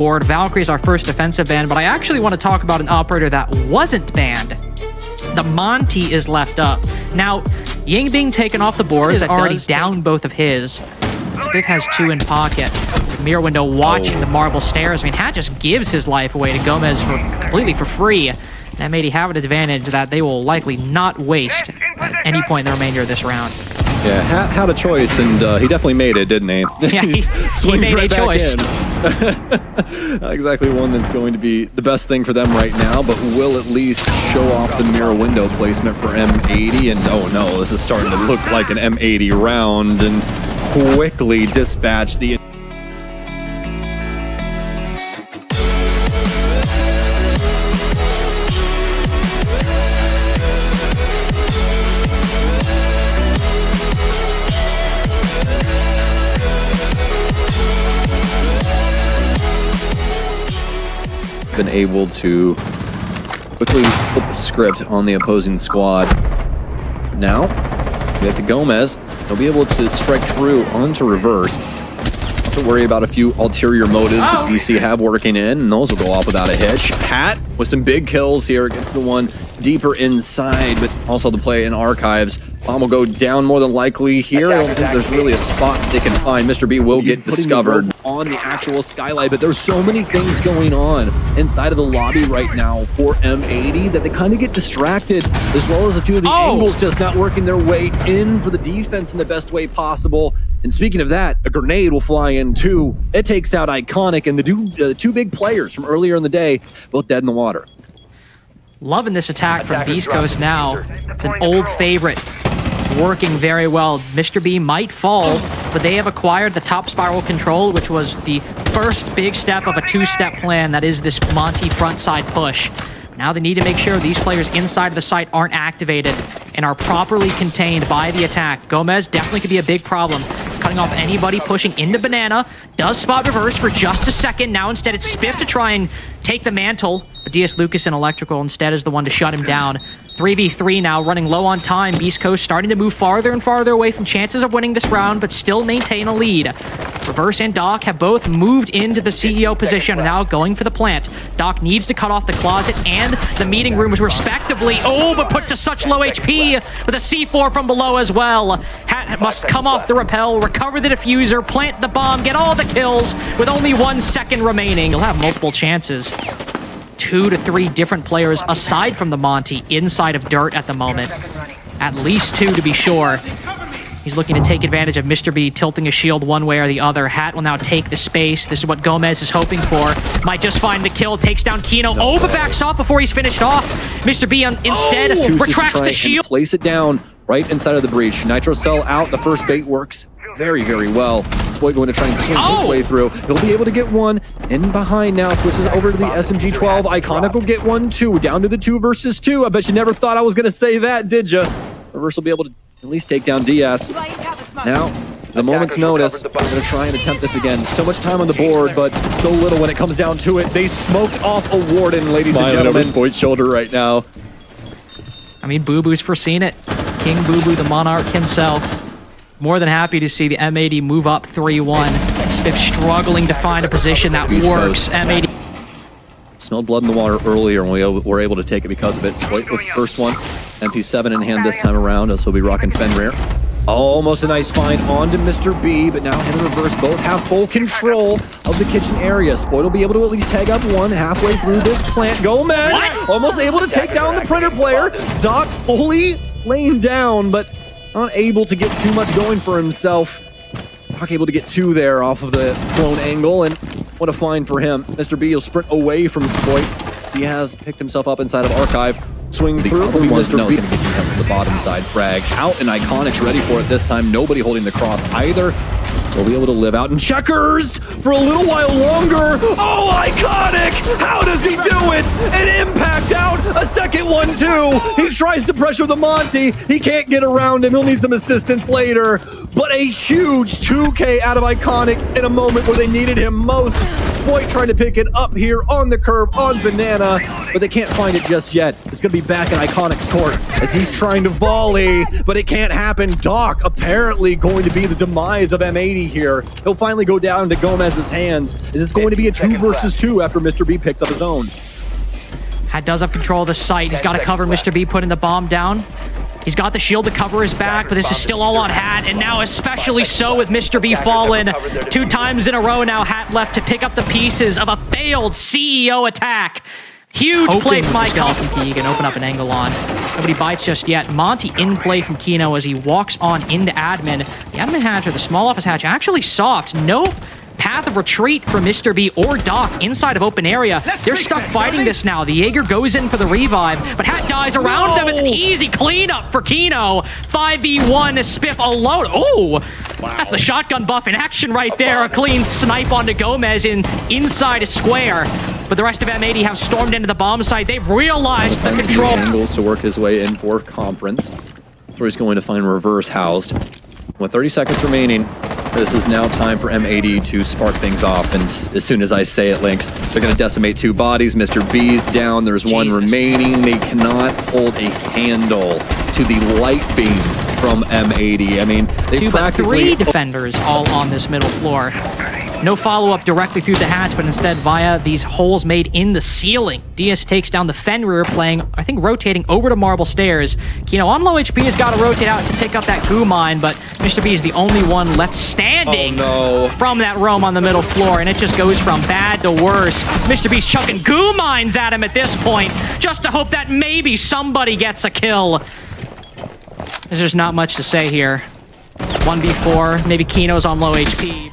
board. Valkyrie is our first defensive ban, but I actually want to talk about an operator that wasn't banned. The Monty is left up. Now, Ying being taken off the board is already down both of his. Spiff has 2 in pocket. Mirror Window watching the marble stairs. I mean, Hat just gives his life away to Gomez completely for free. That made he have an advantage that they will likely not waste at any point in the remainder of this round. Yeah, Hat had a choice, and he definitely made it, didn't he? Yeah, he made a choice. Not exactly one that's going to be the best thing for them right now, but will at least show off the mirror window placement for M80. And oh no, this is starting to look like an M80 round, and quickly dispatch the... been able to quickly flip the script on the opposing squad. Now, we have to Gomez. He'll be able to strike true onto reverse. Have to worry about a few ulterior motives that VC have working in, and those will go off without a hitch. Hat with some big kills here against the one deeper inside, but also the play in archives. Bomb will go down more than likely here. I don't think there's really a spot they can find. Mr. B will get discovered on the actual skylight, but there's so many things going on inside of the lobby right now for M80 that they kind of get distracted, as well as a few of the angles just not working their way in for the defense in the best way possible. And speaking of that, a grenade will fly in too. It takes out Iconic and the two big players from earlier in the day, both dead in the water. Loving this attack from Beastcoast now. It's an old favorite. Working very well. Mr. B might fall, but they have acquired the top spiral control, which was the first big step of a 2-step plan that is this Monty frontside push. Now they need to make sure these players inside of the site aren't activated and are properly contained by the attack. Gomez definitely could be a big problem. Cutting off anybody pushing into Banana. Does spot reverse for just a second. Now instead it's Spiff to try and take the mantle. But DS Lucas in Electrical instead is the one to shut him down. 3v3 now, running low on time. Beastcoast starting to move farther and farther away from chances of winning this round, but still maintain a lead. Reverse and Doc have both moved into the CEO position and now going for the plant. Doc needs to cut off the closet and the meeting rooms respectively. Oh, but put to such low HP with a C4 from below as well. Hat must come off the rappel, recover the diffuser, plant the bomb, get all the kills with only 1 second remaining. He'll have multiple chances. 2 to 3 different players aside from the Monty inside of dirt at the moment. At least 2 to be sure. He's looking to take advantage of Mr. B tilting a shield one way or the other. Hat will now take the space. This is what Gomez is hoping for. Might just find the kill. Takes down Kino. Oh, but backs off before he's finished off. Mr. B instead retracts the shield. Place it down right inside of the breach. Nitro Cell out. The first bait works very, very well. Spoit going to try and swing his way through. He'll be able to get one in behind now. Switches over to the SMG-12. Iconic will get one, too. Down to the 2 versus 2. I bet you never thought I was going to say that, did you? Reverse will be able to at least take down DS. Now, the moment's notice. They're going to try and attempt this again. So much time on the board, but so little when it comes down to it. They smoked off a Warden, ladies and gentlemen. Over Spoit's shoulder right now. I mean, Boo Boo's foreseen it. King Boo Boo, the Monarch himself. More than happy to see the M80 move up 3-1. Spiff struggling to find a position that works. M80. Smelled blood in the water earlier and we were able to take it because of it. Spoit with the first one. MP7 in hand this time around, so he'll be rocking Fenrir. Almost a nice find onto Mr. B, but now in reverse, both have full control of the kitchen area. Spoit will be able to at least tag up one halfway through this plant. Gomez almost able to take down the printer player. Doc fully laying down, but not able to get too much going for himself. Doc able to get 2 there off of the clone angle, and what a find for him. Mr. B will sprint away from Spoit, as he has picked himself up inside of Archive. Swing through. Mr. B is going to get him from the bottom side frag. Out, and Iconic's ready for it this time. Nobody holding the cross either. So we'll be able to live out in checkers for a little while longer. Oh, Iconic! How does he do it? An impact out. A second one, too. He tries to pressure the Monty. He can't get around him. He'll need some assistance later. But a huge 2K out of Iconic in a moment where they needed him most. Spoit trying to pick it up here on the curve on Banana, but they can't find it just yet. It's going to be back in Iconic's court as he's trying to volley, but it can't happen. Doc apparently going to be the demise of M80 here. He'll finally go down into Gomez's hands. Is this going to be a 2 versus 2 after Mr. B picks up his own? Hat does have control of the site. He's got to cover Mr. B putting the bomb down. He's got the shield to cover his back, but this is still all on Hat, and now especially so with Mr. B fallen. 2 times in a row now, Hat left to pick up the pieces of a failed CEO attack. Huge play from Skeleton Key. Can open up an angle on. Nobody bites just yet. Monty in play from Kino as he walks on into admin. The admin hatch, or the small office hatch, actually soft. No path of retreat for Mr. B or Doc inside of open area. They're stuck fighting this now. The Jaeger goes in for the revive, but Hat dies around them. It's an easy cleanup for Kino. 5v1, Spiff alone. Oh, that's the shotgun buff in action right there. A clean snipe onto Gomez inside a square. But the rest of M80 have stormed into the bomb site. They've realized the control. Angles to work his way in for Conference. So he's going to find Reverse housed. With 30 seconds remaining, this is now time for M80 to spark things off, and as soon as I say it, Lynx, they're going to decimate 2 bodies. Mr. B's down. There's one remaining. They cannot hold a handle to the light beam from M80. I mean, they 2 but 3 defenders all on this middle floor. No follow-up directly through the hatch, but instead via these holes made in the ceiling. Diaz takes down the Fenrir, playing, I think, rotating over to Marble Stairs. Kino on low HP has got to rotate out to pick up that goo mine, but Mr. B is the only one left standing from that roam on the middle floor, and it just goes from bad to worse. Mr. B's chucking goo mines at him at this point, just to hope that maybe somebody gets a kill. There's just not much to say here. 1v4, maybe Kino's on low HP.